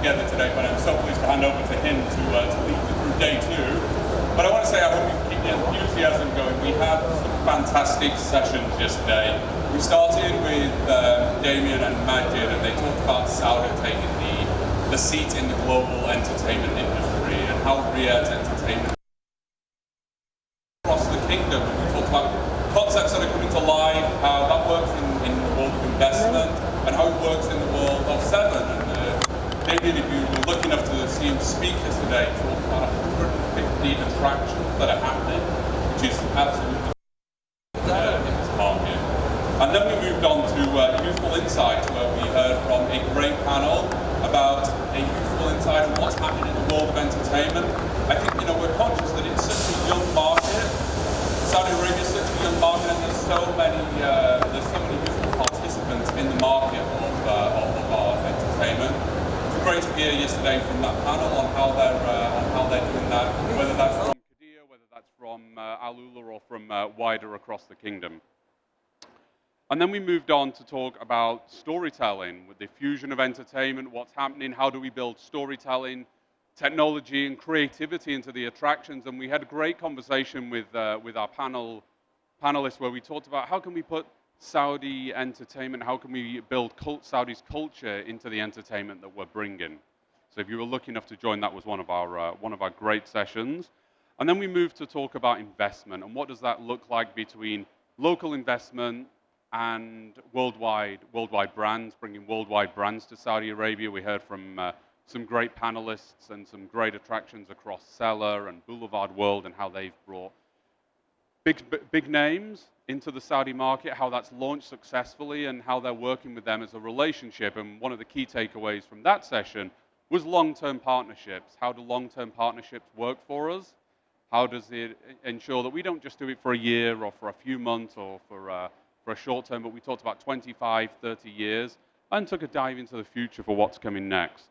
together today, but I'm so pleased to hand over to him to lead you through day 2. But I want to say I hope you keep the enthusiasm going. We had some fantastic sessions yesterday. We started with Damien and Majid, and they talked about Saudi taking the seat in the global entertainment industry and how Riyadh's entertainment across the kingdom. And we talked about concepts that are coming to life, how that works in the world of investment, and how it works in the world of S-1. And Damien, if you were lucky enough to see him speak yesterday, talked about 150 attractions that are happening, which is absolutely in this market. And then we moved on to Youthful Insights, where we heard from a great panel about a youthful insight on what's happening in the world of entertainment. I think, we're conscious that it's such a young market. Saudi Arabia is such a young market, and there's so many youthful participants in the market of our entertainment. It was great to hear yesterday from that panel on how they're doing that, whether that's from Qiddiya, whether that's from Al Ula, or from wider across the kingdom. And then we moved on to talk about storytelling, with the fusion of entertainment, what's happening, how do we build storytelling, technology and creativity into the attractions. And we had a great conversation with our panelists where we talked about how can we put Saudi entertainment, how can we build Saudi's culture into the entertainment that we're bringing. So if you were lucky enough to join, that was one of our great sessions. And then we moved to talk about investment and what does that look like between local investment and worldwide brands, bringing worldwide brands to Saudi Arabia. We heard from some great panelists and some great attractions across Cellar and Boulevard World and how they've brought big names into the Saudi market, how that's launched successfully and how they're working with them as a relationship. And one of the key takeaways from that session was long-term partnerships. How do long-term partnerships work for us? How does it ensure that we don't just do it for a year or for a few months or for a short term, but we talked about 25, 30 years and took a dive into the future for what's coming next.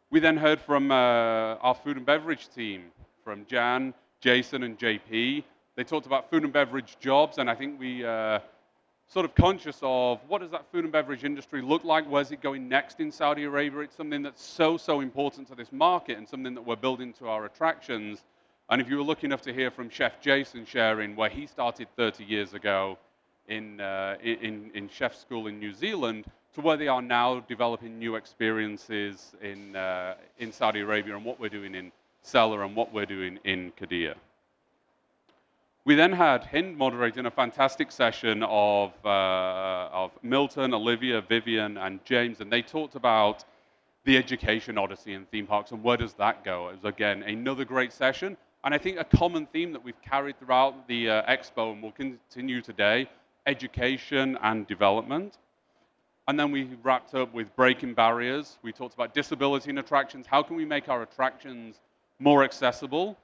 We then heard from our food and beverage team, from Jan, Jason and JP. They talked about food and beverage jobs, and I think we sort of conscious of what does that food and beverage industry look like, where's it going next in Saudi Arabia. It's something that's so important to this market and something that we're building to our attractions. And if you were lucky enough to hear from Chef Jason sharing where he started 30 years ago in chef school in New Zealand to where they are now developing new experiences in Saudi Arabia and what we're doing in Cellar and what we're doing in Qiddiya. We then had Hind moderating a fantastic session of Milton, Olivia, Vivian and James, and they talked about the education odyssey in theme parks and where does that go. It was again another great session. And I think a common theme that we've carried throughout the Expo and will continue today, education and development. And then we wrapped up with breaking barriers. We talked about disability in attractions. How can we make our attractions more accessible?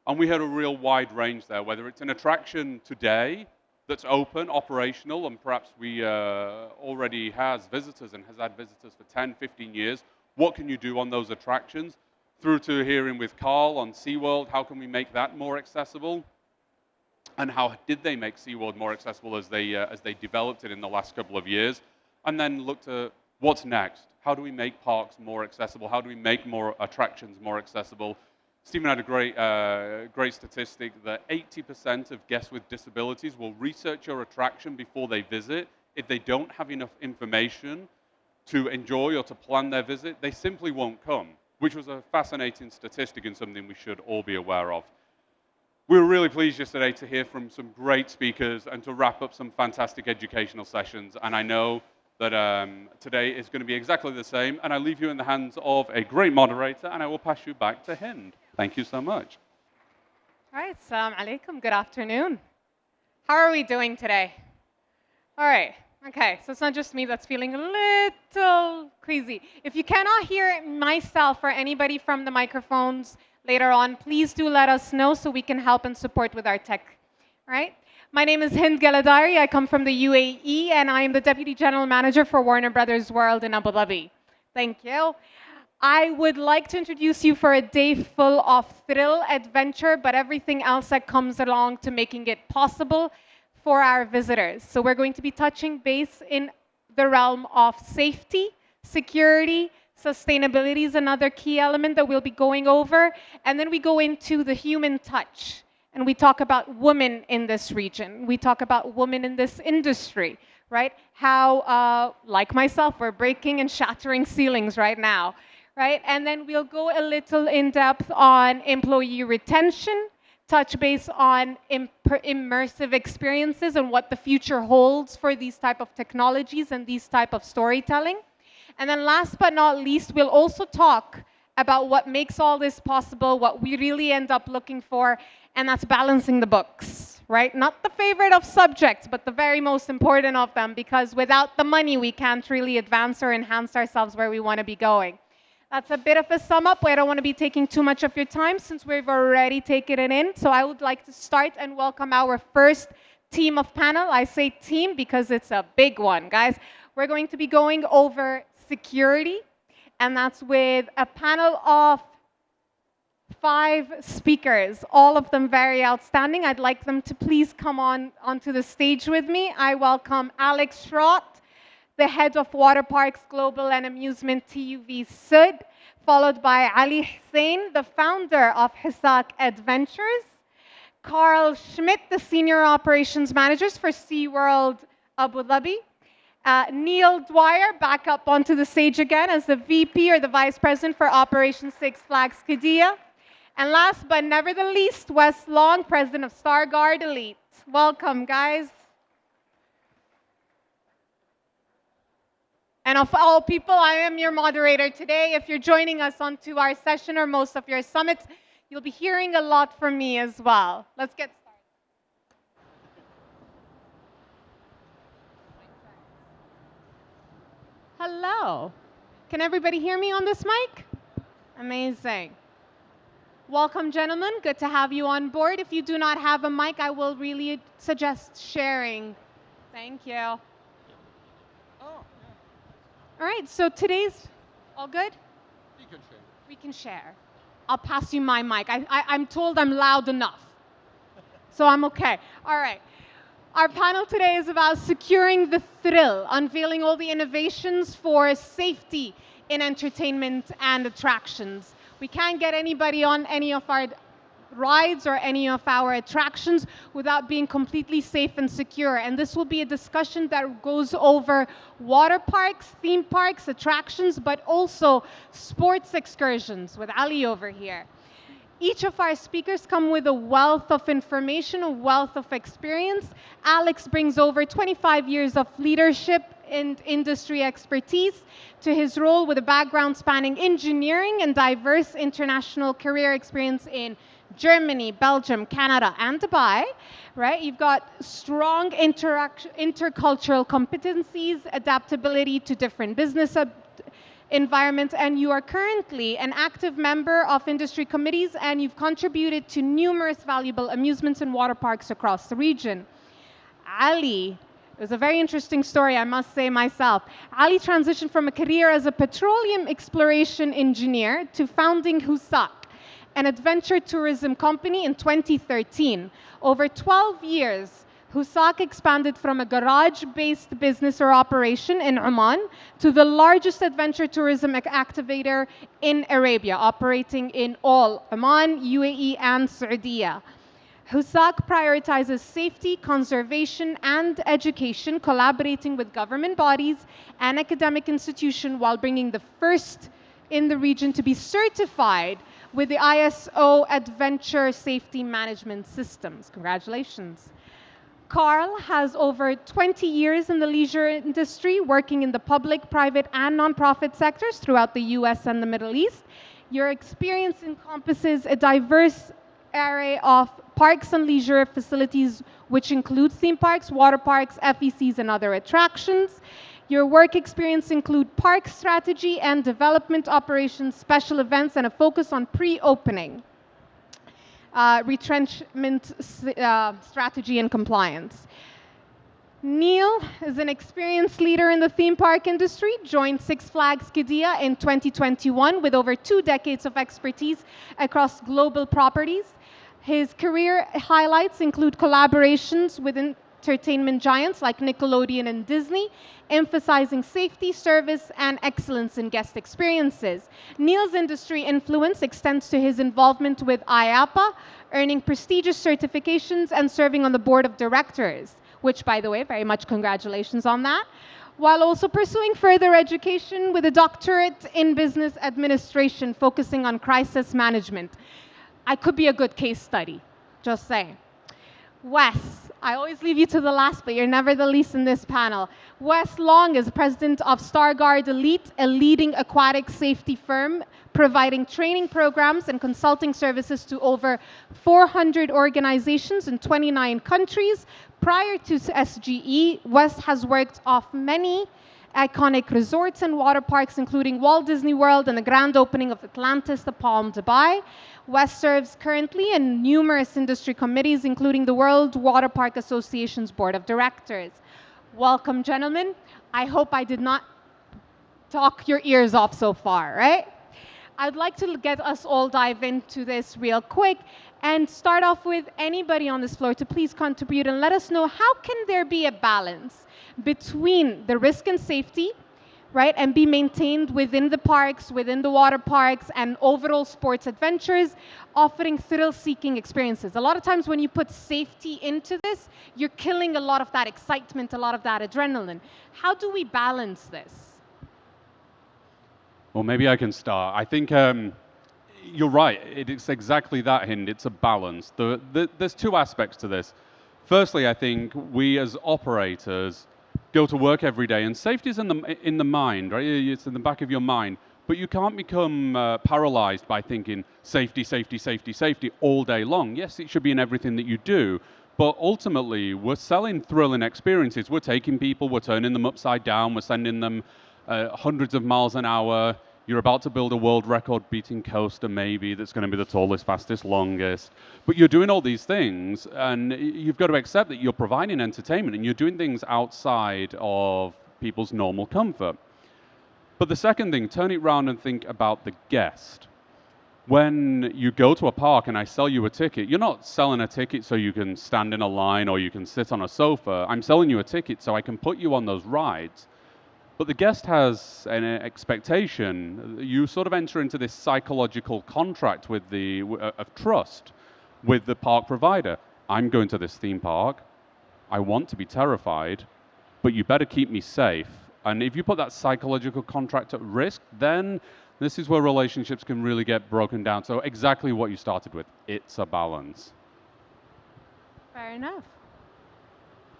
And we had a real wide range there, whether it's an attraction today that's open, operational, and perhaps we already has visitors and has had visitors for 10, 15 years. What can you do on those attractions? Through to hearing with Carl on SeaWorld, how can we make that more accessible? And how did they make SeaWorld more accessible as they developed it in the last couple of years? And then looked at what's next. How do we make parks more accessible? How do we make more attractions more accessible? Stephen had a great statistic that 80% of guests with disabilities will research your attraction before they visit. If they don't have enough information to enjoy or to plan their visit, they simply won't come, which was a fascinating statistic and something we should all be aware of. We were really pleased yesterday to hear from some great speakers and to wrap up some fantastic educational sessions. And I know that today is going to be exactly the same. And I leave you in the hands of a great moderator, and I will pass you back to Hind. Thank you so much. All right, Assalamu alaikum. Good afternoon. How are we doing today? All right. Okay, so it's not just me that's feeling a little queasy. If you cannot hear myself or anybody from the microphones later on, please do let us know so we can help and support with our tech. All right? My name is Hind Galadari. I come from the UAE, and I am the Deputy General Manager for Warner Brothers World in Abu Dhabi. Thank you. I would like to introduce you for a day full of thrill, adventure, but everything else that comes along to making it possible for our visitors. So we're going to be touching base in the realm of safety, security, Sustainability is another key element that we'll be going over. And then we go into the human touch. And we talk about women in this region. We talk about women in this industry, right? How, like myself, we're breaking and shattering ceilings right now, right? And then we'll go a little in depth on employee retention, touch base on immersive experiences and what the future holds for these type of technologies and these type of storytelling. And then last but not least, we'll also talk about what makes all this possible, what we really end up looking for, and that's balancing the books, right? Not the favorite of subjects, but the very most important of them, because without the money, we can't really advance or enhance ourselves where we want to be going. That's a bit of a sum up. I don't want to be taking too much of your time since we've already taken it in. So I would like to start and welcome our first team of panel. I say team because it's a big one, guys. We're going to be going over security, and that's with a panel of 5 speakers, all of them very outstanding. I'd like them to please come onto the stage with me. I welcome Alex Schrott, the head of Water Parks Global and Amusement TUV Sud, followed by Ali Hussein, the founder of Husak Adventures, Carl Schmidt, the senior operations managers for SeaWorld Abu Dhabi, Neil Dwyer, back up onto the stage again as the VP or the Vice President for Operation Six Flags Qiddiya. And last but never the least, Wes Long, President of Starguard Elite. Welcome, guys. And of all people, I am your moderator today. If you're joining us onto our session or most of your summits, you'll be hearing a lot from me as well. Let's get started. Hello. Can everybody hear me on this mic? Amazing. Welcome, gentlemen. Good to have you on board. If you do not have a mic, I will really suggest sharing. Thank you. All right, so today's, all good? You can share. We can share. I'll pass you my mic. I'm told I'm loud enough, so I'm okay. All right. Our panel today is about securing the thrill, unveiling all the innovations for safety in entertainment and attractions. We can't get anybody on any of our rides or any of our attractions without being completely safe and secure. And this will be a discussion that goes over water parks, theme parks, attractions, but also sports excursions with Ali over here. Each of our speakers come with a wealth of information, a wealth of experience. Alex brings over 25 years of leadership and industry expertise to his role with a background spanning engineering and diverse international career experience in Germany, Belgium, Canada, and Dubai, right? You've got strong intercultural competencies, adaptability to different business environment, and you are currently an active member of industry committees, and you've contributed to numerous valuable amusements and water parks across the region. Ali, it was a very interesting story, I must say myself. Ali transitioned from a career as a petroleum exploration engineer to founding Husak, an adventure tourism company, in 2013. Over 12 years, Husak expanded from a garage-based business or operation in Oman to the largest adventure tourism activator in Arabia, operating in all Oman, UAE, and Saudi. Husak prioritizes safety, conservation, and education, collaborating with government bodies and academic institutions while bringing the first in the region to be certified with the ISO Adventure Safety Management Systems. Congratulations. Carl has over 20 years in the leisure industry, working in the public, private, and nonprofit sectors throughout the US and the Middle East. Your experience encompasses a diverse array of parks and leisure facilities, which include theme parks, water parks, FECs, and other attractions. Your work experience include park strategy and development operations, special events, and a focus on pre-opening, retrenchment strategy, and compliance. Neil is an experienced leader in the theme park industry, joined Six Flags Qiddiya in 2021 with over 2 decades of expertise across global properties. His career highlights include collaborations with entertainment giants like Nickelodeon and Disney, emphasizing safety, service, and excellence in guest experiences. Neil's industry influence extends to his involvement with IAPA, earning prestigious certifications and serving on the board of directors, which, by the way, very much congratulations on that, while also pursuing further education with a doctorate in business administration, focusing on crisis management. I could be a good case study, just saying. Wes, I always leave you to the last, but you're never the least in this panel. Wes Long is president of Stargard Elite, a leading aquatic safety firm providing training programs and consulting services to over 400 organizations in 29 countries. Prior to SGE, Wes has worked off many iconic resorts and water parks, including Walt Disney World and the grand opening of Atlantis, the Palm Dubai. Wes serves currently in numerous industry committees, including the World Water Park Association's Board of Directors. Welcome, gentlemen. I hope I did not talk your ears off so far, right? I'd like to get us all dive into this real quick and start off with anybody on this floor to please contribute and let us know how can there be a balance between the risk and safety, right, and be maintained within the parks, within the water parks, and overall sports adventures, offering thrill-seeking experiences. A lot of times when you put safety into this, you're killing a lot of that excitement, a lot of that adrenaline. How do we balance this? Well, maybe I can start. I think you're right. It's exactly that, Hind. It's a balance. There's two aspects to this. Firstly, I think we as operators go to work every day, and safety is in the mind, right? It's in the back of your mind. But you can't become paralyzed by thinking safety, safety, safety, safety all day long. Yes, it should be in everything that you do. But ultimately, we're selling thrilling experiences. We're taking people, we're turning them upside down, we're sending them hundreds of miles an hour. You're about to build a world record beating coaster maybe that's going to be the tallest, fastest, longest. But you're doing all these things and you've got to accept that you're providing entertainment and you're doing things outside of people's normal comfort. But the second thing, turn it around and think about the guest. When you go to a park and I sell you a ticket, you're not selling a ticket so you can stand in a line or you can sit on a sofa. I'm selling you a ticket so I can put you on those rides. But the guest has an expectation. You sort of enter into this psychological contract with of trust with the park provider. I'm going to this theme park. I want to be terrified, but you better keep me safe. And if you put that psychological contract at risk, then this is where relationships can really get broken down. So exactly what you started with. It's a balance. Fair enough.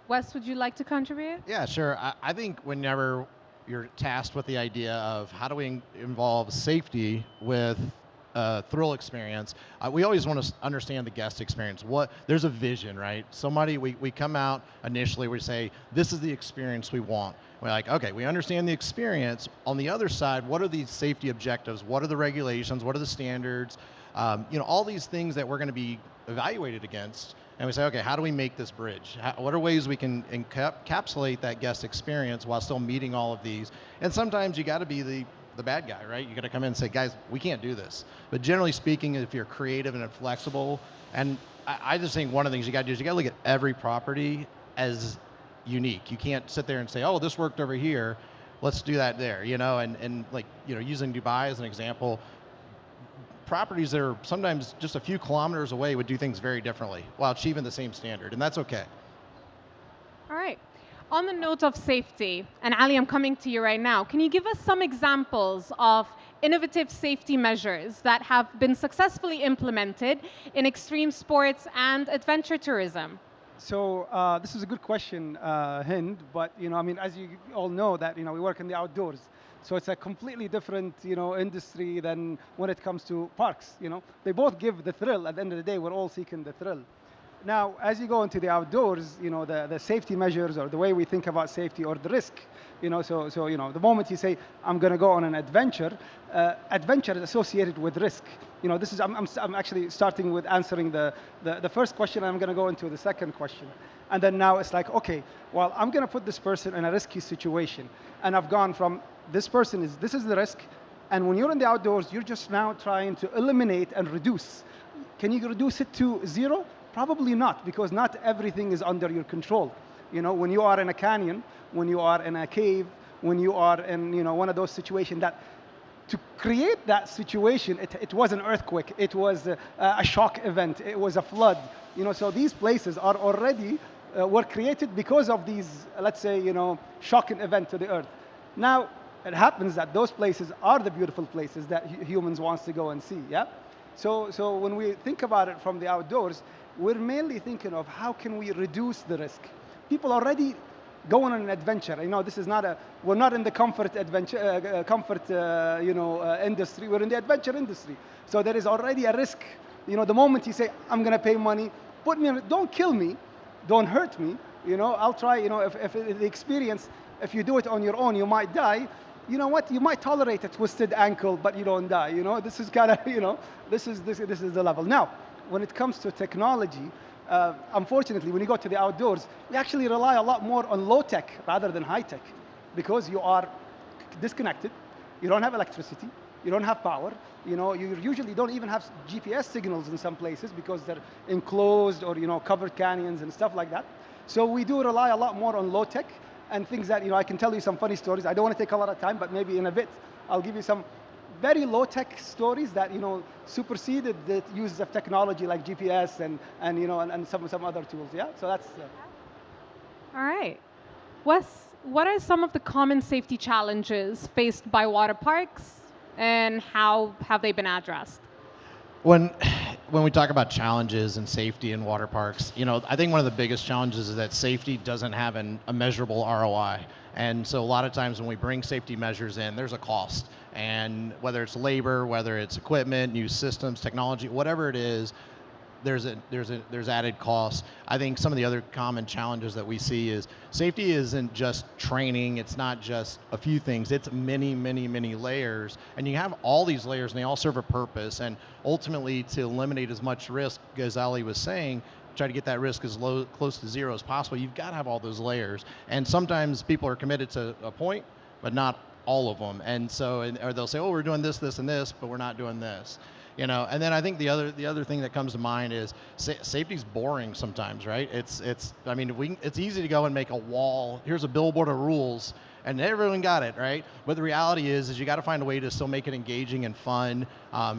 Wes, would you like to contribute? Yeah, sure. I think whenever you're tasked with the idea of how do we involve safety with a thrill experience, we always want to understand the guest experience. There's a vision, right? We come out initially, we say, this is the experience we want. We're like, okay, we understand the experience. On the other side, what are these safety objectives? What are the regulations? What are the standards? All these things that we're going to be evaluated against. And we say, okay, how do we make this bridge? What are ways we can encapsulate that guest experience while still meeting all of these? And sometimes you got to be the bad guy, right? You got to come in and say, guys, we can't do this. But generally speaking, if you're creative and flexible, and I just think one of the things you got to do is you got to look at every property as unique. You can't sit there and say, oh, this worked over here, let's do that there, and using Dubai as an example, properties that are sometimes just a few kilometers away would do things very differently while achieving the same standard, and that's okay. All right. On the note of safety, and Ali, I'm coming to you right now, can you give us some examples of innovative safety measures that have been successfully implemented in extreme sports and adventure tourism? So this is a good question, Hind, but as you all know that we work in the outdoors. So it's a completely different, industry than when it comes to parks. They both give the thrill. At the end of the day, we're all seeking the thrill. Now, as you go into the outdoors, the safety measures or the way we think about safety or the risk, so the moment you say I'm going to go on an adventure, adventure is associated with risk. I'm actually starting with answering the first question. And I'm going to go into the second question. And then now it's like, okay, well, I'm going to put this person in a risky situation. And I've gone from this is the risk. And when you're in the outdoors, you're just now trying to eliminate and reduce. Can you reduce it to zero? Probably not, because not everything is under your control. You know, when you are in a canyon, when you are in a cave, when you are in, you know, one of those situations that, to create that situation, it was an earthquake, it was a shock event, it was a flood. You know, so these places are already were created because of these, let's say, you know, shocking event to the earth. Now, it happens that those places are the beautiful places that humans wants to go and see, yeah? So when we think about it from the outdoors, we're mainly thinking of how can we reduce the risk. People already going on an adventure. You know, this is not we're not in the comfort adventure, industry. We're in the adventure industry. So there is already a risk. You know, the moment you say, I'm going to pay money, put me on, don't kill me, don't hurt me. You know, I'll try. You know, if the experience, if you do it on your own, you might die. You know what? You might tolerate a twisted ankle, but you don't die. You know, this is kind of, you know, this is the level. Now, when it comes to technology, unfortunately, when you go to the outdoors, we actually rely a lot more on low tech rather than high tech, because you are disconnected, you don't have electricity, you don't have power, you know, you usually don't even have GPS signals in some places because they're enclosed or, you know, covered canyons and stuff like that. So we do rely a lot more on low tech and things that, you know, I can tell you some funny stories. I don't want to take a lot of time, but maybe in a bit, I'll give you some very low-tech stories that, you know, superseded the use of technology like GPS and you know, and some other tools, yeah? So that's... All right. Wes, what are some of the common safety challenges faced by water parks, and how have they been addressed? When we talk about challenges and safety in water parks, you know, I think one of the biggest challenges is that safety doesn't have a measurable ROI. And so a lot of times when we bring safety measures in, there's a cost. And whether it's labor, whether it's equipment, new systems, technology, whatever it is, there's added costs. I think some of the other common challenges that we see is safety isn't just training. It's not just a few things. It's many, many, many layers. And you have all these layers and they all serve a purpose. And ultimately, to eliminate as much risk, as Ali was saying, try to get that risk as close to zero as possible, you've got to have all those layers. And sometimes people are committed to a point, but not all of them. And so, or they'll say, oh, we're doing this, this, and this, but we're not doing this. You know, and then I think the other thing that comes to mind is safety's boring sometimes, right? It's easy to go and make a wall. Here's a billboard of rules, and everyone got it, right? But the reality is you got to find a way to still make it engaging and fun.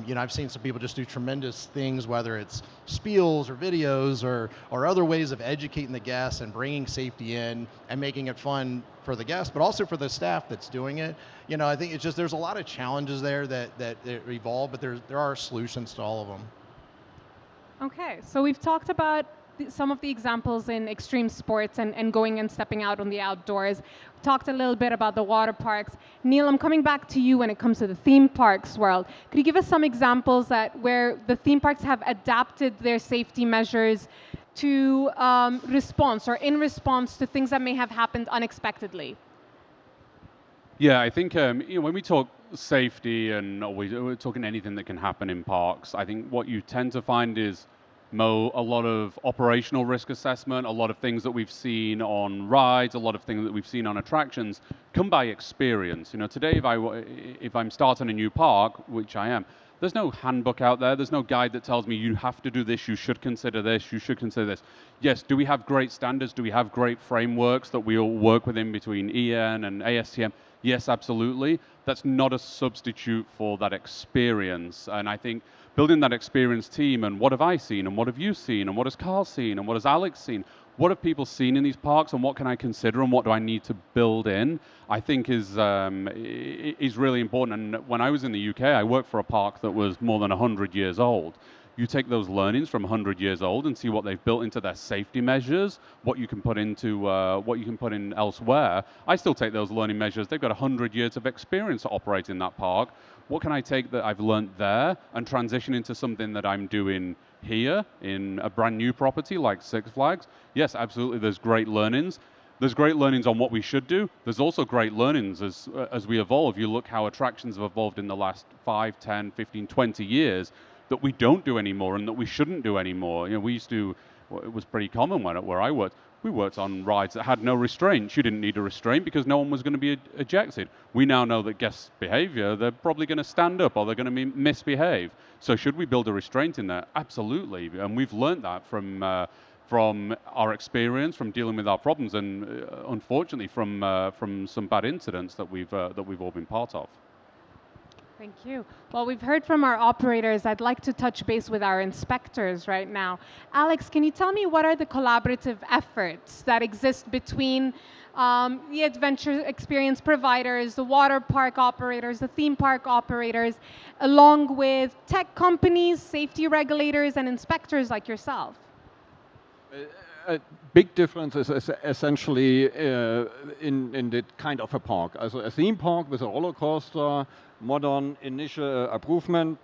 You know, I've seen some people just do tremendous things, whether it's spiels or videos or other ways of educating the guests and bringing safety in and making it fun for the guests, but also for the staff that's doing it. You know, I think it's just there's a lot of challenges there that evolve, but there are solutions to all of them. Okay, so we've talked about some of the examples in extreme sports and going and stepping out on the outdoors. We talked a little bit about the water parks. Neil, I'm coming back to you when it comes to the theme parks world. Could you give us some examples where the theme parks have adapted their safety measures to response or in response to things that may have happened unexpectedly? Yeah, I think when we talk safety and we're talking anything that can happen in parks, I think what you tend to find is a lot of operational risk assessment, a lot of things that we've seen on rides, a lot of things that we've seen on attractions come by experience. You know, today if I'm starting a new park, which I am, there's no handbook out there. There's no guide that tells me you have to do this, you should consider this, you should consider this. Yes, do we have great standards? Do we have great frameworks that we all work within between EN and ASTM? Yes, absolutely. That's not a substitute for that experience. And I think building that experienced team and what have I seen and what have you seen and what has Carl seen and what has Alex seen? What have people seen in these parks and what can I consider and what do I need to build in? I think is really important. And when I was in the UK, I worked for a park that was more than 100 years old. You take those learnings from 100 years old and see what they've built into their safety measures, what you can put into what you can put in elsewhere. I still take those learning measures. They've got 100 years of experience operating that park. What can I take that I've learned there and transition into something that I'm doing here in a brand new property like Six Flags? Yes, absolutely. There's great learnings. There's great learnings on what we should do. There's also great learnings as we evolve. You look how attractions have evolved in the last 5, 10, 15, 20 years that we don't do anymore and that we shouldn't do anymore. You know, we used to, it was pretty common where I worked. We worked on rides that had no restraints. You didn't need a restraint because no one was going to be ejected. We now know that guest behavior, they're probably going to stand up or they're going to misbehave. So should we build a restraint in there? Absolutely. And we've learned that from from our experience, from dealing with our problems, and unfortunately from some bad incidents that we've all been part of. Thank you. Well, we've heard from our operators. I'd like to touch base with our inspectors right now. Alex, can you tell me what are the collaborative efforts that exist between the adventure experience providers, the water park operators, the theme park operators, along with tech companies, safety regulators, and inspectors like yourself? A big difference is essentially in the kind of a park. Also a theme park with a roller coaster, modern initial approval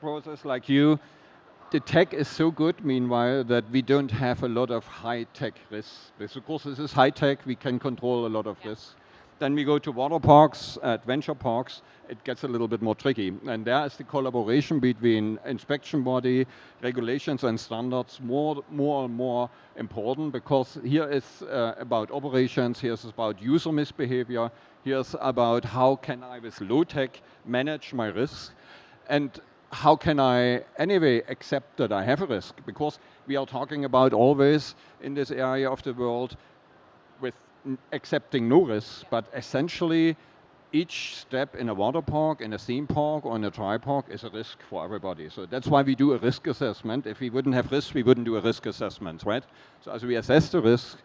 process like you. The tech is so good, meanwhile, that we don't have a lot of high-tech risks. Because this is high-tech, we can control a lot of risks. Then we go to water parks, adventure parks, it gets a little bit more tricky. And there is the collaboration between inspection body, regulations and standards more and more important, because here is about operations, here's about user misbehavior, here's about how can I with low tech manage my risks, and how can I anyway accept that I have a risk? Because we are talking about always in this area of the world with accepting no risks, but essentially each step in a water park, in a theme park, or in a dry park is a risk for everybody. So that's why we do a risk assessment. If we wouldn't have risks, we wouldn't do a risk assessment, right? So as we assess the risk,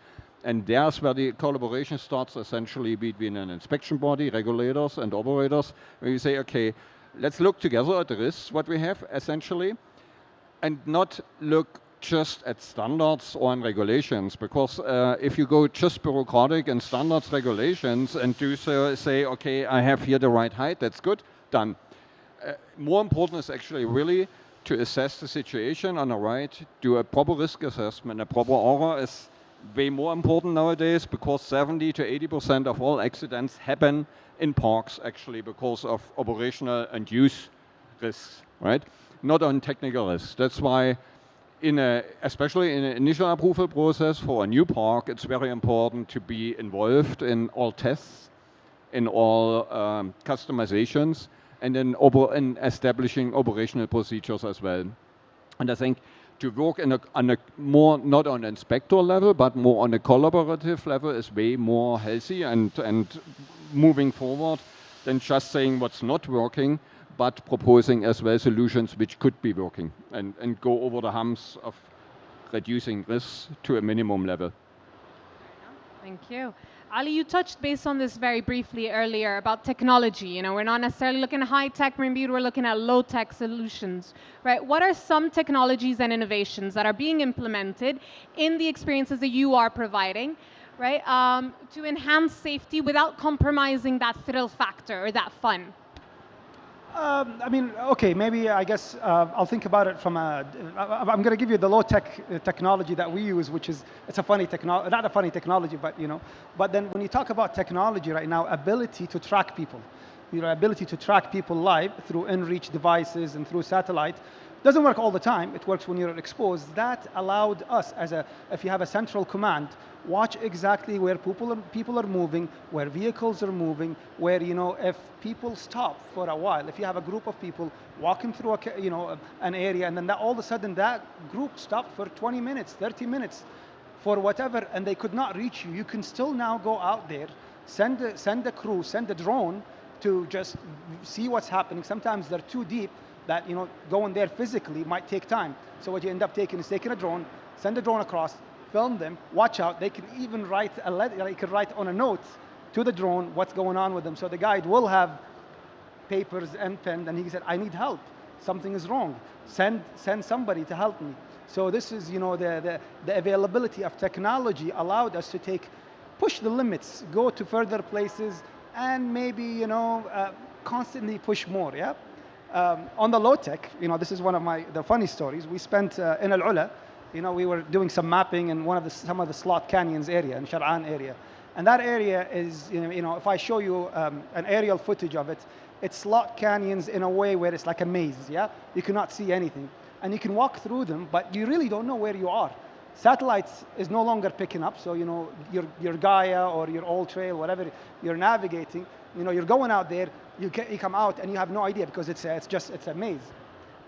and there's where the collaboration starts essentially between an inspection body, regulators and operators, where you say, okay, let's look together at the risks, what we have essentially, and not look just at standards or on regulations, because if you go just bureaucratic and standards regulations and do so, say, okay, I have here the right height, that's good, done. More important is actually really to assess the situation on the right, do a proper risk assessment. A proper aura is way more important nowadays, because 70 to 80% of all accidents happen in parks actually because of operational and use risks, right? Not on technical risks. That's why especially in an initial approval process for a new park, it's very important to be involved in all tests, in all customizations, and in establishing operational procedures as well. And I think to work on a more, not on an inspector level, but more on a collaborative level is way more healthy and moving forward than just saying what's not working, but proposing as well solutions which could be working and go over the humps of reducing risks to a minimum level. Thank you. Ali, you touched base on this very briefly earlier about technology. You know, we're not necessarily looking at high-tech, maybe we're looking at low-tech solutions, right? What are some technologies and innovations that are being implemented in the experiences that you are providing, right, to enhance safety without compromising that thrill factor or that fun? I mean, okay, maybe I guess I'll think about it from I'm going to give you the low-tech technology that we use, which is, it's a funny technology, not a funny technology, but, you know, but then when you talk about technology right now, ability to track people, you know, ability to track people live through in-reach devices and through satellite, doesn't work all the time. It works when you're exposed. That allowed us, if you have a central command, watch exactly where people are moving, where vehicles are moving, where, you know, if people stop for a while, if you have a group of people walking through an area, and then all of a sudden that group stopped for 20 minutes, 30 minutes, for whatever, and they could not reach you, you can still now go out there, send a crew, send a drone to just see what's happening. Sometimes they're too deep that, you know, going there physically might take time. So what you end up taking is taking a drone, send a drone across, film them, watch out. They can even write a letter, they could write on a note to the drone what's going on with them. So the guide will have papers and pen, and he said, I need help. Something is wrong. Send somebody to help me. So this is, you know, the availability of technology allowed us to push the limits, go to further places, and maybe, you know, constantly push more, yeah? On the low tech, you know, this is one of the funny stories. We spent in Al-Ula, you know, we were doing some mapping in some of the slot canyons area, in Shar'an area. And that area is, you know, if I show you an aerial footage of it, it's slot canyons in a way where it's like a maze, yeah? You cannot see anything. And you can walk through them, but you really don't know where you are. Satellites is no longer picking up, so, you know, your Gaia or your All Trail, whatever you're navigating, you know, you're going out there, you come out and you have no idea because it's a maze.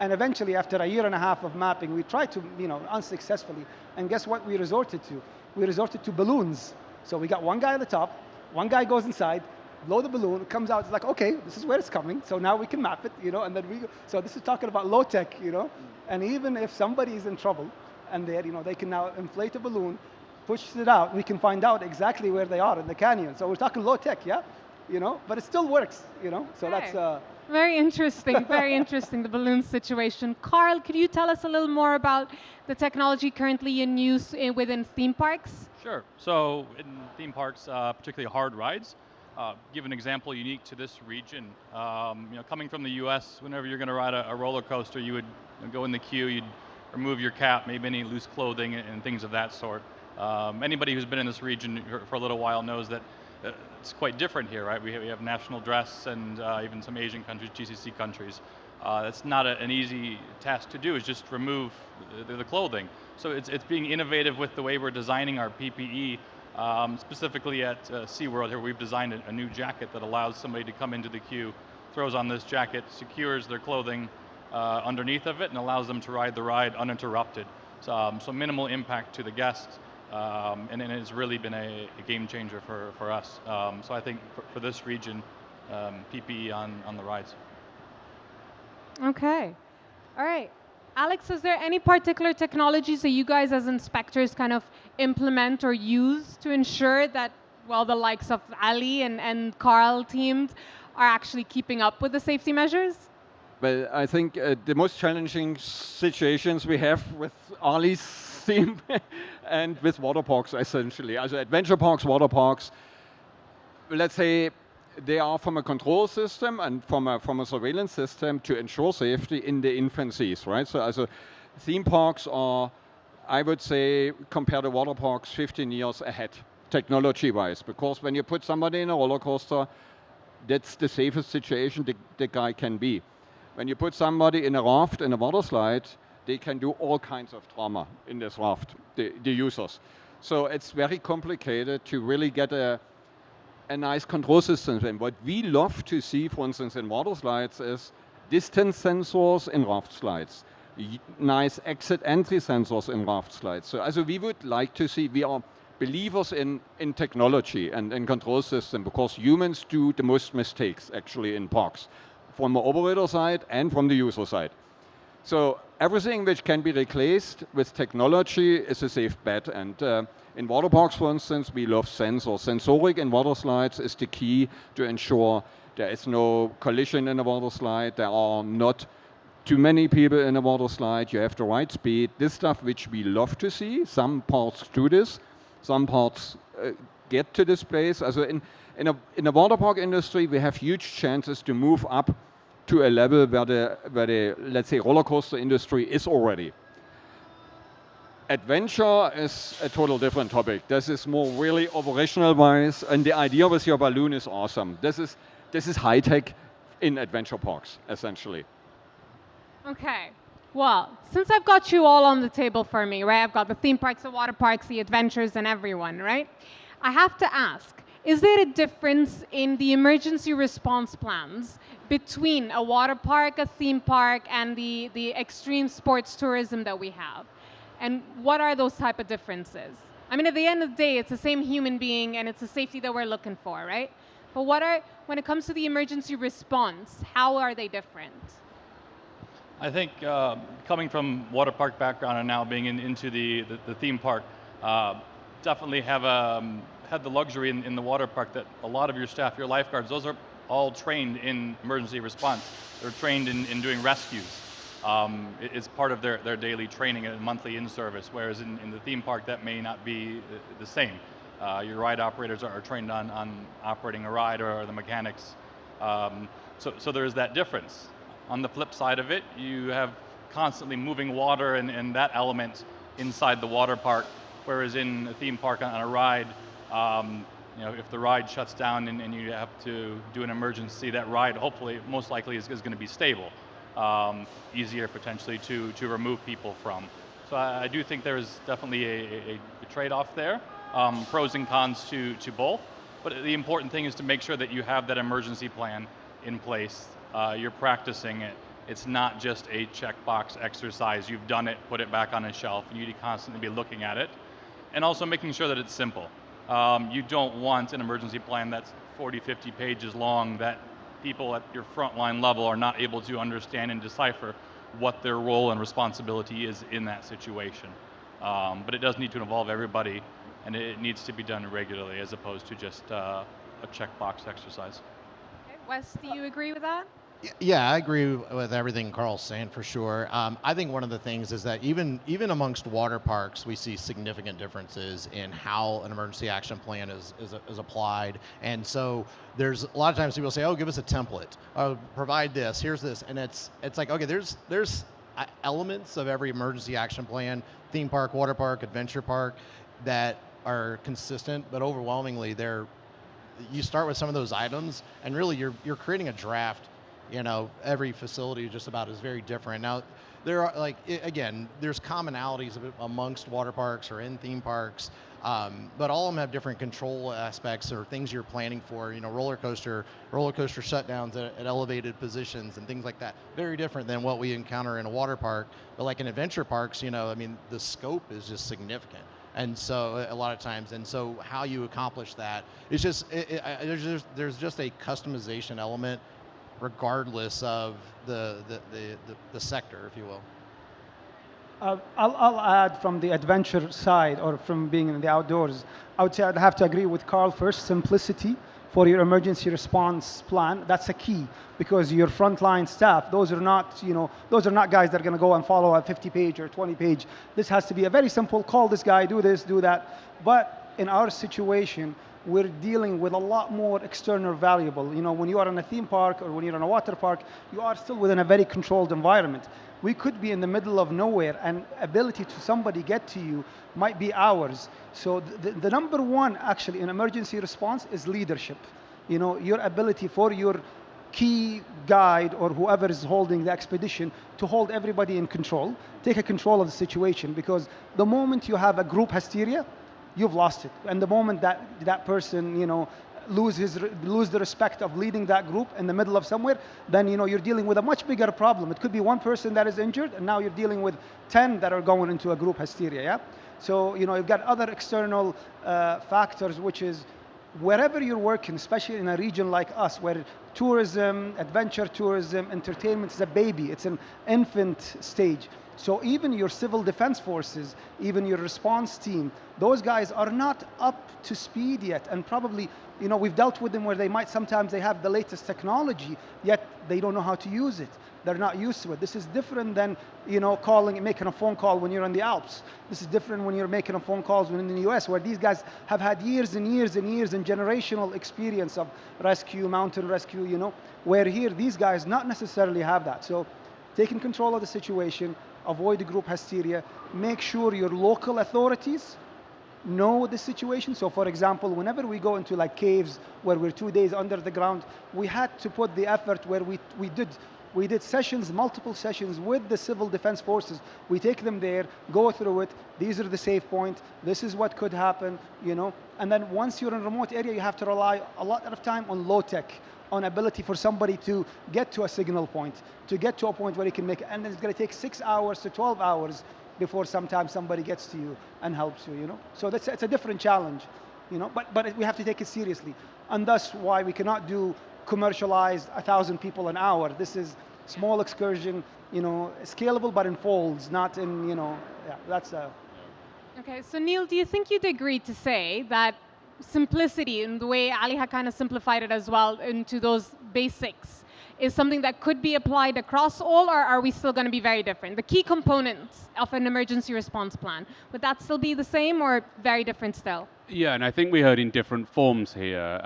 And eventually, after a year and a half of mapping, we tried to, unsuccessfully. And guess what we resorted to? We resorted to balloons. So we got one guy at the top, one guy goes inside, blow the balloon, it comes out, it's like, okay, this is where it's coming, so now we can map it, and then so this is talking about low tech, and even if somebody is in trouble, and they can now inflate a balloon, push it out, we can find out exactly where they are in the canyon. So we're talking low tech, yeah? But it still works, so that's... Very interesting, very interesting, the balloon situation. Carl, could you tell us a little more about the technology currently in use within theme parks? Sure. So in theme parks, particularly hard rides, give an example unique to this region. Coming from the U.S., whenever you're going to ride a roller coaster, you would go in the queue, you'd remove your cap, maybe any loose clothing and things of that sort. Anybody who's been in this region for a little while knows that it's quite different here, right? We have national dress and even some Asian countries, GCC countries. That's not an easy task to do, is just remove the clothing. So it's being innovative with the way we're designing our PPE. Specifically at SeaWorld here, we've designed a new jacket that allows somebody to come into the queue, throws on this jacket, secures their clothing underneath of it, and allows them to ride the ride uninterrupted. So minimal impact to the guests, and it's really been a game changer for us. So I think for this region, PPE on the rides. Okay. All right. Alex, is there any particular technologies that you guys as inspectors kind of implement or use to ensure that, well, the likes of Ali and Carl teams are actually keeping up with the safety measures? Well, I think the most challenging situations we have with Ali's theme and with water parks, essentially. Also adventure parks, water parks, let's say, they are from a control system and from a surveillance system to ensure safety in the infancies, right? So also theme parks are, I would say, compared to water parks, 15 years ahead, technology-wise, because when you put somebody in a roller coaster, that's the safest situation the guy can be. When you put somebody in a raft, in a water slide, they can do all kinds of trauma in this raft, the users. So it's very complicated to really get a nice control system. And what we love to see, for instance, in water slides is distance sensors in raft slides, nice exit entry sensors in raft slides. So also we would like to see, we are believers in technology and in control system, because humans do the most mistakes actually in parks, from the operator side and from the user side. So everything which can be replaced with technology is a safe bet. And in water parks, for instance, we love sensors. Sensoric in water slides is the key to ensure there is no collision in a water slide, there are not too many people in a water slide, you have the right speed. This stuff which we love to see. Some parts do this, some parts get to this place. Also in the water park industry, we have huge chances to move up to a level where the let's say roller coaster industry is already. Adventure is a total different topic. This is more really operational wise, and the idea with your balloon is awesome. This is high tech in adventure parks, essentially. Okay. Well, since I've got you all on the table for me, right? I've got the theme parks, the water parks, the adventures, and everyone, right? I have to ask, is there a difference in the emergency response plans between a water park, a theme park, and the extreme sports tourism that we have? And what are those type of differences? I mean, at the end of the day, it's the same human being and it's the safety that we're looking for, right? But when it comes to the emergency response, how are they different? I think coming from water park background and now being into the theme park, definitely have had the luxury in the water park that a lot of your staff, your lifeguards, those are all trained in emergency response. They're trained in doing rescues. It's part of their daily training and monthly in-service, whereas in the theme park that may not be the same. Your ride operators are trained on operating a ride, or the mechanics. So there's that difference. On the flip side of it, you have constantly moving water and that element inside the water park, whereas in a theme park on a ride, if the ride shuts down and you have to do an emergency, that ride hopefully, most likely is going to be stable. Easier potentially to remove people from. So I do think there's definitely a trade-off there, pros and cons to both, but the important thing is to make sure that you have that emergency plan in place, you're practicing it, It's not just a checkbox exercise. You've done it, put it back on a shelf. You need to constantly be looking at it. And also making sure that it's simple. You don't want an emergency plan that's 40, 50 pages long that people at your frontline level are not able to understand and decipher what their role and responsibility is in that situation. But it does need to involve everybody, and it needs to be done regularly as opposed to just a checkbox exercise. Okay, Wes, do you agree with that? Yeah, I agree with everything Carl's saying for sure. I think one of the things is that even amongst water parks, we see significant differences in how an emergency action plan is applied. And so there's a lot of times people say, "Oh, give us a template. Provide this. Here's this," and it's like, okay, there's elements of every emergency action plan, theme park, water park, adventure park, that are consistent, but overwhelmingly you start with some of those items, and really you're creating a draft. Every facility just about is very different. Now, there are again, there's commonalities amongst water parks or in theme parks, but all of them have different control aspects or things you're planning for. Roller coaster shutdowns at elevated positions and things like that. Very different than what we encounter in a water park. But like in adventure parks, the scope is just significant. And so a lot of times, and so how you accomplish that, it's just there's just a customization element, regardless of the sector, if you will. I'll add from the adventure side, or from being in the outdoors. I would say I'd have to agree with Carl first. Simplicity for your emergency response plan, that's a key, because your frontline staff, those are not guys that are going to go and follow a 50-page or 20-page. This has to be a very simple, call this guy, do this, do that. But in our situation, we're dealing with a lot more external variable. When you are in a theme park or when you're in a water park, you are still within a very controlled environment. We could be in the middle of nowhere, and ability to somebody get to you might be hours. So the number one actually in emergency response is leadership. Your ability for your key guide or whoever is holding the expedition to hold everybody in control, take a control of the situation, because the moment you have a group hysteria, you've lost it. And the moment that person, lose the respect of leading that group in the middle of somewhere, then you're dealing with a much bigger problem. It could be one person that is injured, and now you're dealing with 10 that are going into a group hysteria. Yeah. So you've got other external factors, which is wherever you're working, especially in a region like us, where tourism, adventure tourism, entertainment is a baby. It's an infant stage. So even your civil defense forces, even your response team, those guys are not up to speed yet. And probably, we've dealt with them where sometimes they have the latest technology, yet they don't know how to use it. They're not used to it. This is different than, making a phone call when you're in the Alps. This is different when you're making a phone calls when in the US, where these guys have had years and years and years and generational experience of rescue, mountain rescue, where here, these guys not necessarily have that. So taking control of the situation, avoid the group hysteria, make sure your local authorities know the situation. So for example, whenever we go into caves where we're 2 days under the ground, we had to put the effort where we did sessions, multiple sessions with the civil defense forces. We take them there, go through it. These are the safe points. This is what could happen, And then once you're in a remote area, you have to rely a lot of time on low tech, on ability for somebody to get to a signal point, to get to a point where he can make it. And it's going to take 6 hours to 12 hours before sometimes somebody gets to you and helps you, So it's a different challenge, But we have to take it seriously. And that's why we cannot do commercialized 1,000 people an hour. This is small excursion, scalable, but in folds, not in, that's a... Okay, so Neil, do you think you'd agree to say that simplicity, in the way Ali had kind of simplified it as well into those basics, is something that could be applied across all, or are we still going to be very different? The key components of an emergency response plan, would that still be the same or very different still? Yeah, and I think we heard in different forms here.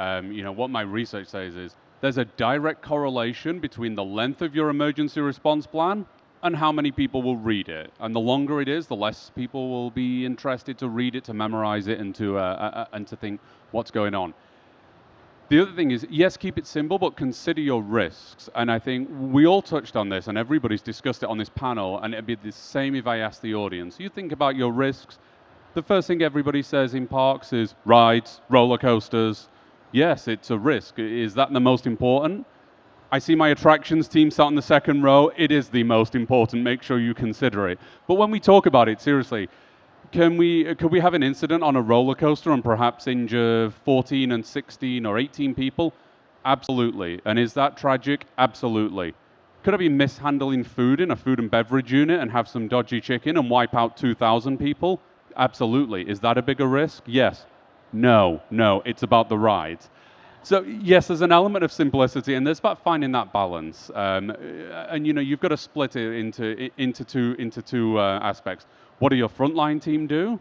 What my research says is there's a direct correlation between the length of your emergency response plan and how many people will read it. And the longer it is, the less people will be interested to read it, to memorize it, and to think what's going on. The other thing is, yes, keep it simple, but consider your risks. And I think we all touched on this, and everybody's discussed it on this panel, and it'd be the same if I asked the audience. You think about your risks. The first thing everybody says in parks is rides, roller coasters. Yes, it's a risk. Is that the most important? I see my attractions team sat in the second row. It is the most important. Make sure you consider it. But when we talk about it seriously, could we have an incident on a roller coaster and perhaps injure 14 and 16 or 18 people? Absolutely. And is that tragic? Absolutely. Could I be mishandling food in a food and beverage unit and have some dodgy chicken and wipe out 2,000 people? Absolutely. Is that a bigger risk? Yes. No. It's about the rides. So yes, there's an element of simplicity, and there's about finding that balance. And you've got to split it into two aspects. What do your frontline team do?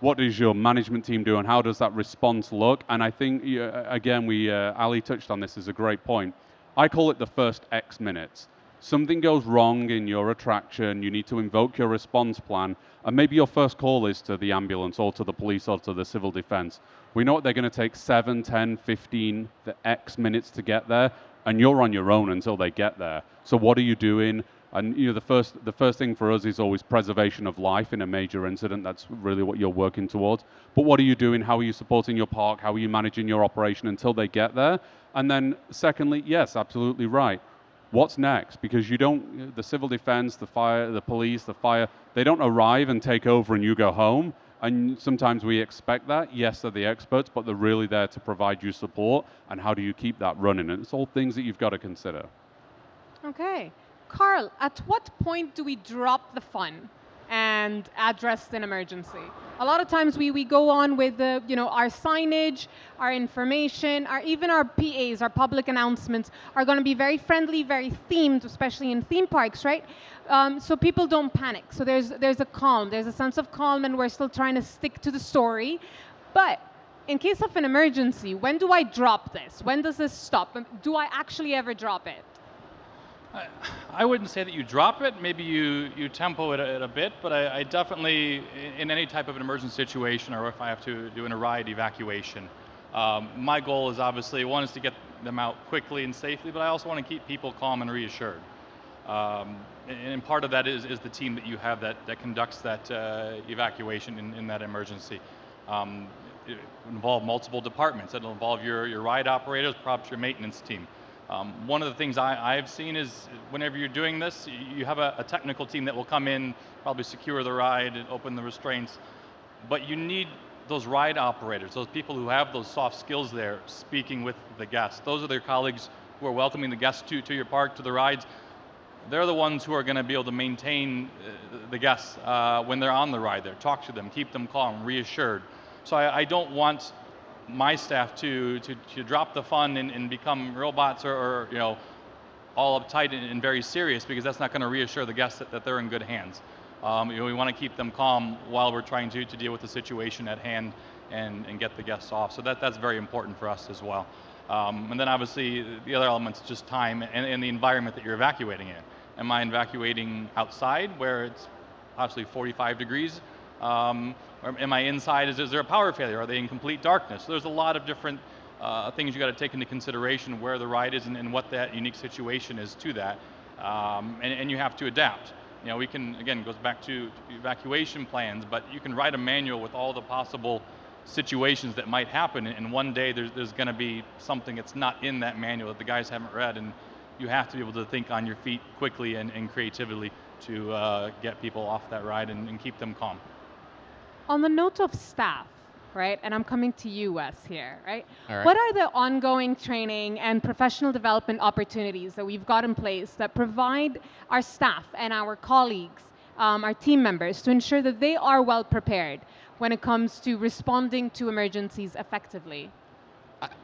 What does your management team do, and how does that response look? And I think again, Ali touched on this as a great point. I call it the first X minutes. Something goes wrong in your attraction, you need to invoke your response plan, and maybe your first call is to the ambulance or to the police or to the civil defense. We know what they're going to take 7, 10, 15, the X minutes to get there, and you're on your own until they get there. So what are you doing? And the first thing for us is always preservation of life in a major incident. That's really what you're working towards. But what are you doing? How are you supporting your park? How are you managing your operation until they get there? And then secondly, yes, absolutely right. What's next? Because the civil defense, the fire, the police, the fire, they don't arrive and take over and you go home. And sometimes we expect that. Yes, they're the experts, but they're really there to provide you support. And how do you keep that running? And it's all things that you've got to consider. Okay. Carl, at what point do we drop the fun and address an emergency? A lot of times we go on with our signage, our information, even our PAs, our public announcements are going to be very friendly, very themed, especially in theme parks, right? So people don't panic. So there's a calm, there's a sense of calm, and we're still trying to stick to the story. But in case of an emergency, when do I drop this? When does this stop? Do I actually ever drop it? I wouldn't say that you drop it. Maybe you tempo it a bit, but I definitely, in any type of an emergency situation, or if I have to do a ride evacuation, my goal is obviously, one is to get them out quickly and safely, but I also want to keep people calm and reassured. And part of that is the team that you have that conducts that evacuation in that emergency. It involve multiple departments. It'll involve your ride operators, perhaps your maintenance team. One of the things I've seen is whenever you're doing this, you have a technical team that will come in, probably secure the ride and open the restraints, but you need those ride operators, those people who have those soft skills there, speaking with the guests. Those are their colleagues who are welcoming the guests to your park, to the rides. They're the ones who are going to be able to maintain the guests when they're on the ride there, talk to them, keep them calm, reassured. So I don't want my staff to drop the fun and become robots or all uptight and very serious, because that's not going to reassure the guests that they're in good hands. We want to keep them calm while we're trying to deal with the situation at hand and get the guests off. So that's very important for us as well. And then obviously the other elements, just time and the environment that you're evacuating in. Am I evacuating outside where it's possibly 45 degrees? Or am I inside? Is there a power failure? Are they in complete darkness? So there's a lot of different things you got to take into consideration where the ride is and what that unique situation is to that. And you have to adapt. We can, again, goes back to evacuation plans, but you can write a manual with all the possible situations that might happen, and one day there's going to be something that's not in that manual that the guys haven't read, and you have to be able to think on your feet quickly and creatively to get people off that ride and keep them calm. On the note of staff, right, and I'm coming to you, Wes, here, right? All right. What are the ongoing training and professional development opportunities that we've got in place that provide our staff and our colleagues, our team members, to ensure that they are well prepared when it comes to responding to emergencies effectively?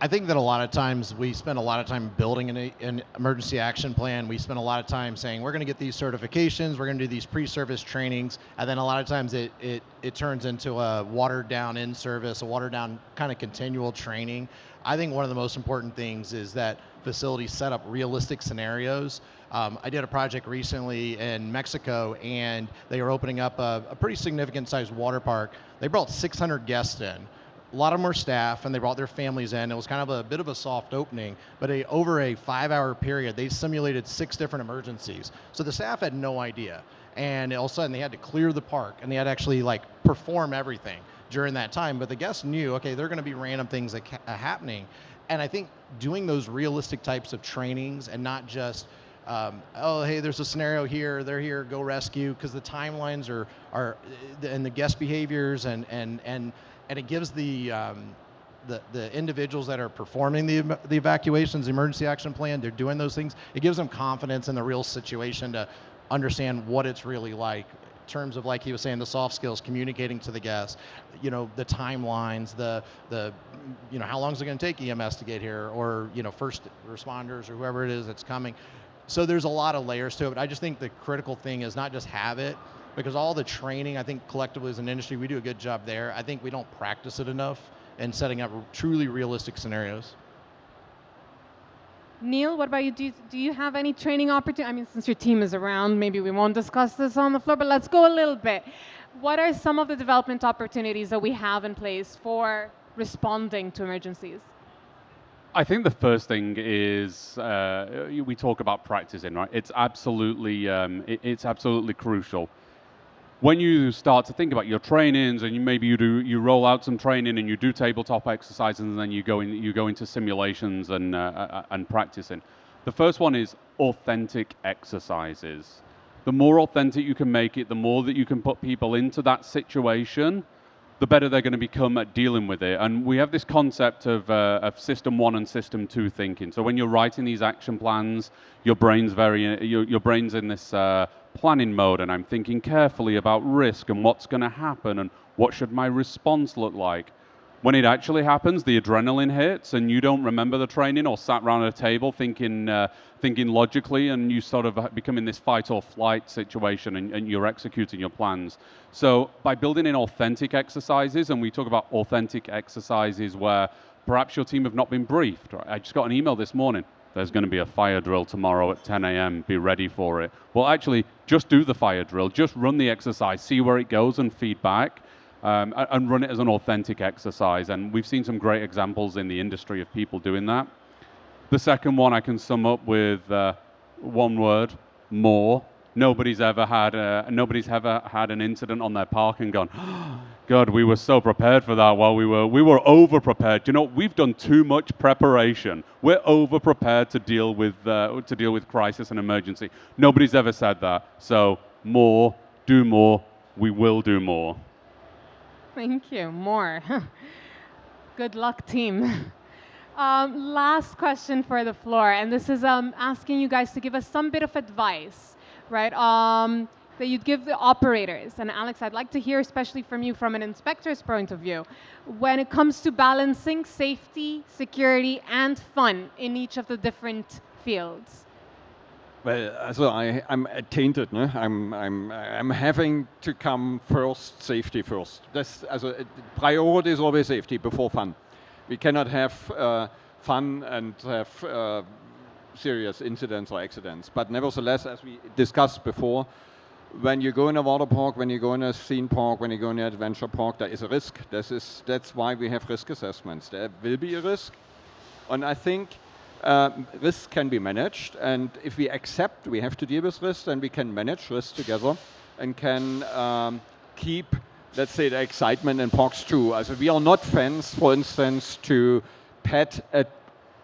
I think that a lot of times we spend a lot of time building an emergency action plan. We spend a lot of time saying we're going to get these certifications, we're going to do these pre-service trainings, and then a lot of times it turns into a watered down in-service, a watered down kind of continual training. I think one of the most important things is that facilities set up realistic scenarios. I did a project recently in Mexico, and they were opening up a pretty significant sized water park. They brought 600 guests in. A lot of them were staff, and they brought their families in. It was kind of a bit of a soft opening, but over a 5-hour period, they simulated 6 different emergencies. So the staff had no idea, and all of a sudden they had to clear the park, and they had to actually perform everything during that time. But the guests knew, okay, there are going to be random things happening. And I think doing those realistic types of trainings and not just, oh, hey, there's a scenario here, they're here, go rescue, because the timelines are and the guest behaviors and it gives the individuals that are performing the evacuations, the emergency action plan, they're doing those things, it gives them confidence in the real situation to understand what it's really like in terms of, like he was saying, the soft skills, communicating to the guests, you know, the timelines, the you know, how long is it going to take EMS to get here, or, you know, first responders or whoever it is that's coming. So there's a lot of layers to it, but I just think the critical thing is not just have it, because all the training, I think collectively as an industry, we do a good job there. I think we don't practice it enough in setting up truly realistic scenarios. Neil, what about you? Do you have any training opportunity? I mean, since your team is around, maybe we won't discuss this on the floor, but let's go a little bit. What are some of the development opportunities that we have in place for responding to emergencies? I think the first thing is we talk about practicing, right? It's absolutely crucial. When you start to think about your trainings, and you roll out some training and you do tabletop exercises, and then you go into simulations and practicing. The first one is authentic exercises. The more authentic you can make it, the more that you can put people into that situation, the better they're going to become at dealing with it. And we have this concept of system 1 and system 2 thinking. So when you're writing these action plans, your brain's in this planning mode, and I'm thinking carefully about risk and what's going to happen and what should my response look like. When it actually happens, the adrenaline hits and you don't remember the training or sat around at a table thinking logically, and you sort of become in this fight or flight situation, and you're executing your plans. So by building in authentic exercises, and we talk about authentic exercises where perhaps your team have not been briefed. I just got an email this morning. There's going to be a fire drill tomorrow at 10 a.m. Be ready for it. Well, actually, just do the fire drill. Just run the exercise, see where it goes, and feedback. And run it as an authentic exercise. And we've seen some great examples in the industry of people doing that. The second one I can sum up with one word: more. Nobody's ever had an incident on their park and gone, oh, God, we were so prepared for that. Well, we were over prepared. You know, we've done too much preparation. We're over prepared to deal with crisis and emergency. Nobody's ever said that. So more, do more. We will do more. Thank you. More. Good luck, team. Last question for the floor, and this is asking you guys to give us some bit of advice, right? That you'd give the operators. And Alex, I'd like to hear, especially from you, from an inspector's point of view, when it comes to balancing safety, security, and fun in each of the different fields. Well, also I'm tainted. No? I'm having to come first, safety first. Priority is always safety before fun. We cannot have fun and have serious incidents or accidents. But nevertheless, as we discussed before, when you go in a water park, when you go in a theme park, when you go in an adventure park, there is a risk. That's why we have risk assessments. There will be a risk, and I think risk can be managed, and if we accept we have to deal with risk, then we can manage risk together and can keep, let's say, the excitement in parks too. Also, we are not fans, for instance, to pet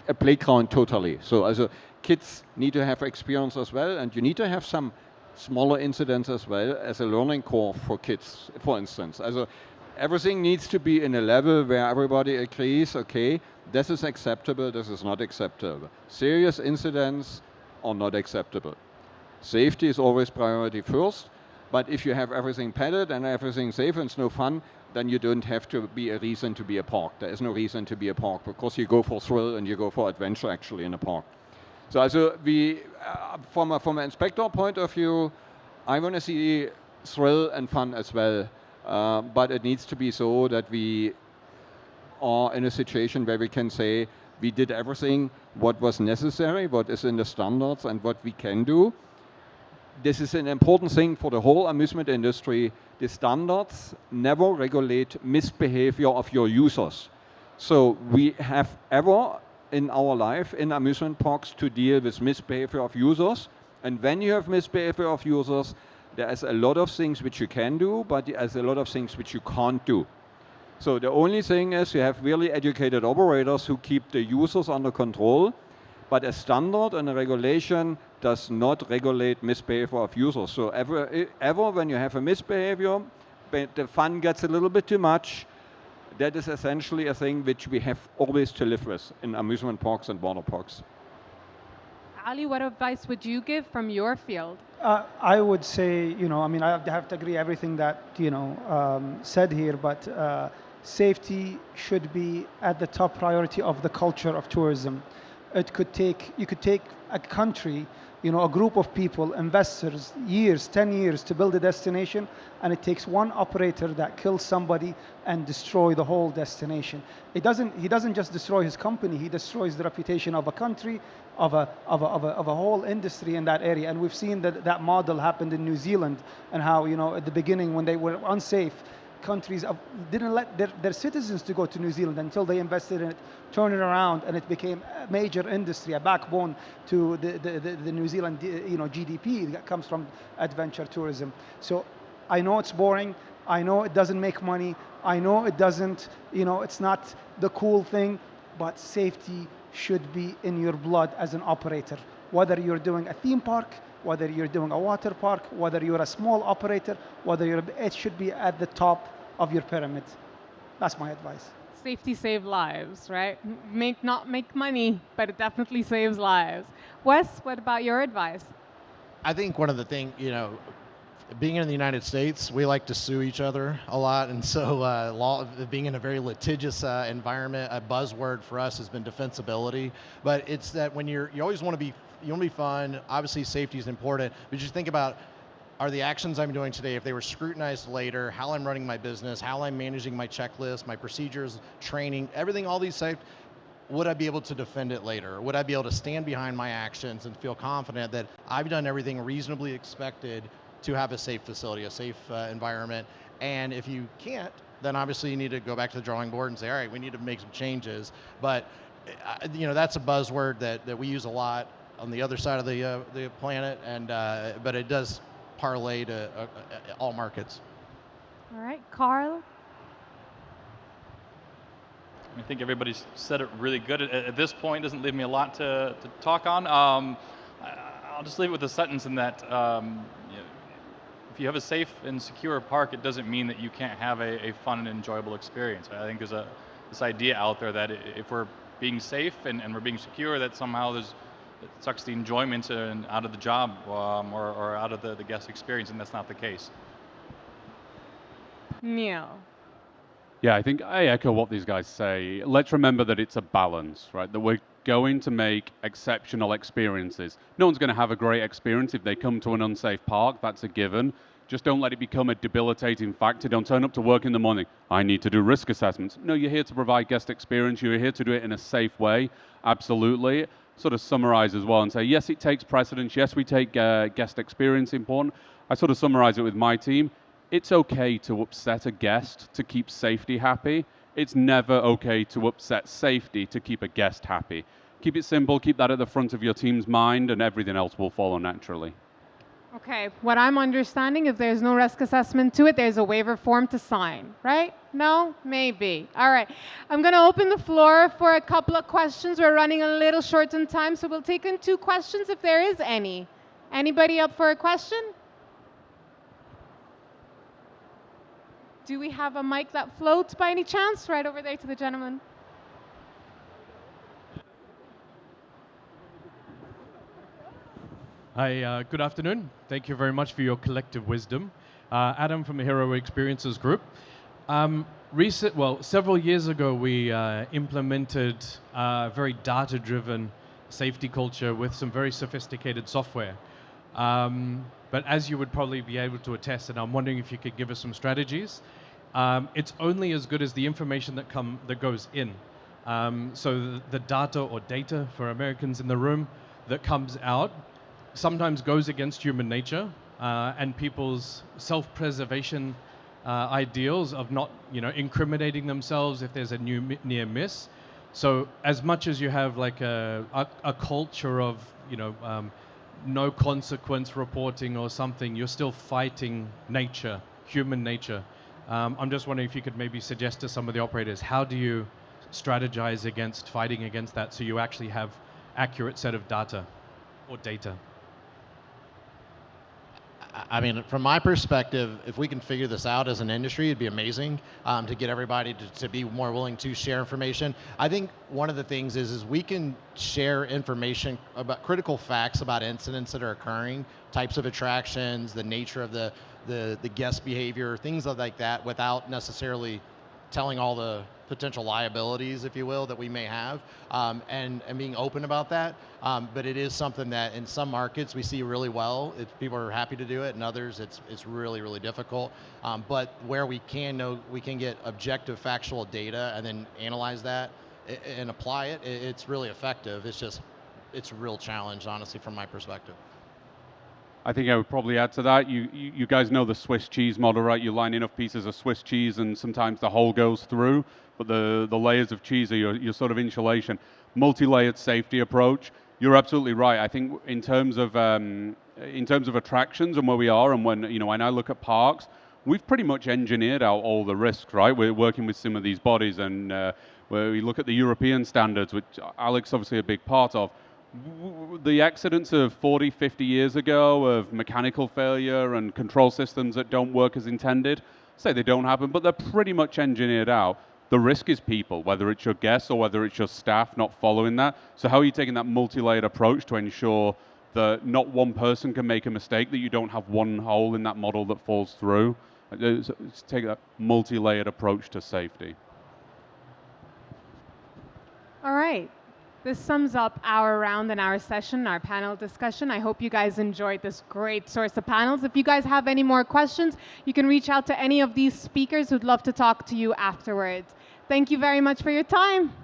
a playground totally. So also, kids need to have experience as well, and you need to have some smaller incidents as well as a learning curve for kids, for instance. Also, everything needs to be in a level where everybody agrees, okay, this is acceptable, this is not acceptable. Serious incidents are not acceptable. Safety is always priority first, but if you have everything padded and everything safe and it's no fun, then you don't have to be a reason to be a park. There is no reason to be a park because you go for thrill and you go for adventure actually in a park. So also we, from an inspector point of view, I want to see thrill and fun as well, but it needs to be so that we are in a situation where we can say we did everything what was necessary, what is in the standards and what we can do. This is an important thing for the whole amusement industry. The standards never regulate misbehavior of your users. So we have ever in our life in amusement parks to deal with misbehavior of users. And when you have misbehavior of users, there is a lot of things which you can do, but there is a lot of things which you can't do. So the only thing is you have really educated operators who keep the users under control, but a standard and a regulation does not regulate misbehavior of users. So ever when you have a misbehavior, the fun gets a little bit too much, that is essentially a thing which we have always to live with in amusement parks and water parks. Ali, what advice would you give from your field? I would say, I mean, I have to agree everything that, said here, but safety should be at the top priority of the culture of tourism. You could take a country, a group of people, investors, 10 years to build a destination, and it takes one operator that kills somebody and destroy the whole destination. He doesn't just destroy his company, he destroys the reputation of a country, of a whole industry in that area. And we've seen that model happened in New Zealand, and how, at the beginning when they were unsafe, countries didn't let their citizens to go to New Zealand until they invested in it, turned it around, and it became a major industry, a backbone to the New Zealand GDP that comes from adventure tourism. So I know it's boring, I know it doesn't make money, I know it doesn't, it's not the cool thing, but safety should be in your blood as an operator. Whether you're doing a theme park, whether you're doing a water park, whether you're a small operator, it should be at the top of your pyramid. That's my advice. Safety saves lives, right? Not make money, but it definitely saves lives. Wes, what about your advice? I think one of the things, being in the United States, we like to sue each other a lot, and so being in a very litigious environment, a buzzword for us has been defensibility. But it's that when you always want to be fun. Obviously, safety is important, but just think about, are the actions I'm doing today, if they were scrutinized later, how I'm running my business, how I'm managing my checklist, my procedures, training, everything, all these safe, would I be able to defend it later? Would I be able to stand behind my actions and feel confident that I've done everything reasonably expected to have a safe facility, a safe environment? And if you can't, then obviously you need to go back to the drawing board and say, all right, we need to make some changes. But that's a buzzword that we use a lot on the other side of the planet, and but it does parlay to all markets. All right, Carl? I think everybody's said it really good. At this point, doesn't leave me a lot to talk on. I'll just leave it with a sentence in that if you have a safe and secure park, it doesn't mean that you can't have a fun and enjoyable experience. I think there's this idea out there that if we're being safe and we're being secure, that somehow it sucks the enjoyment out of the job or out of the guest experience, and that's not the case. Neil? Yeah, I think I echo what these guys say. Let's remember that it's a balance, right? That we're going to make exceptional experiences. No one's going to have a great experience if they come to an unsafe park. That's a given. Just don't let it become a debilitating factor. Don't turn up to work in the morning, I need to do risk assessments. No, you're here to provide guest experience. You're here to do it in a safe way. Absolutely. Sort of summarize as well and say, yes, it takes precedence. Yes, we take guest experience important. I sort of summarize it with my team. It's okay to upset a guest to keep safety happy. It's never okay to upset safety to keep a guest happy. Keep it simple, keep that at the front of your team's mind, and everything else will follow naturally. Okay, what I'm understanding, if there's no risk assessment to it, there's a waiver form to sign, right? No? Maybe. All right. I'm going to open the floor for a couple of questions. We're running a little short on time, so we'll take in 2 questions if there is any. Anybody up for a question? Do we have a mic that floats by any chance? Right over there to the gentleman. Hi, good afternoon. Thank you very much for your collective wisdom. Adam from the Hero Experiences Group. Several years ago, we implemented a very data-driven safety culture with some very sophisticated software. But as you would probably be able to attest, and I'm wondering if you could give us some strategies, it's only as good as the information that goes in. So the data or data for Americans in the room that comes out sometimes goes against human nature and people's self-preservation ideals of not, incriminating themselves if there's a near miss. So as much as you have like a culture of, no consequence reporting or something, you're still fighting nature, human nature. I'm just wondering if you could maybe suggest to some of the operators, how do you strategize against fighting against that so you actually have accurate set of data or data? I mean, from my perspective, if we can figure this out as an industry, it'd be amazing to get everybody to be more willing to share information. I think one of the things is we can share information about critical facts about incidents that are occurring, types of attractions, the nature of the guest behavior, things like that, without necessarily telling all the potential liabilities, if you will, that we may have, and being open about that. But it is something that in some markets we see really well. People are happy to do it, and others it's really, really difficult. But where we can get objective factual data and then analyze that and apply it, it's really effective. It's a real challenge, honestly, from my perspective. I think I would probably add to that. You guys know the Swiss cheese model, right? You line enough pieces of Swiss cheese and sometimes the hole goes through, but the layers of cheese are your sort of insulation. Multi-layered safety approach. You're absolutely right. I think in terms of attractions and where we are, and when I look at parks, we've pretty much engineered out all the risks, right? We're working with some of these bodies, and where we look at the European standards, which Alex obviously a big part of. The accidents of 40, 50 years ago of mechanical failure and control systems that don't work as intended, say they don't happen, but they're pretty much engineered out. The risk is people, whether it's your guests or whether it's your staff not following that. So how are you taking that multi-layered approach to ensure that not one person can make a mistake, that you don't have one hole in that model that falls through? Take that multi-layered approach to safety. All right. This sums up our round and our session, our panel discussion. I hope you guys enjoyed this great source of panels. If you guys have any more questions, you can reach out to any of these speakers who'd love to talk to you afterwards. Thank you very much for your time.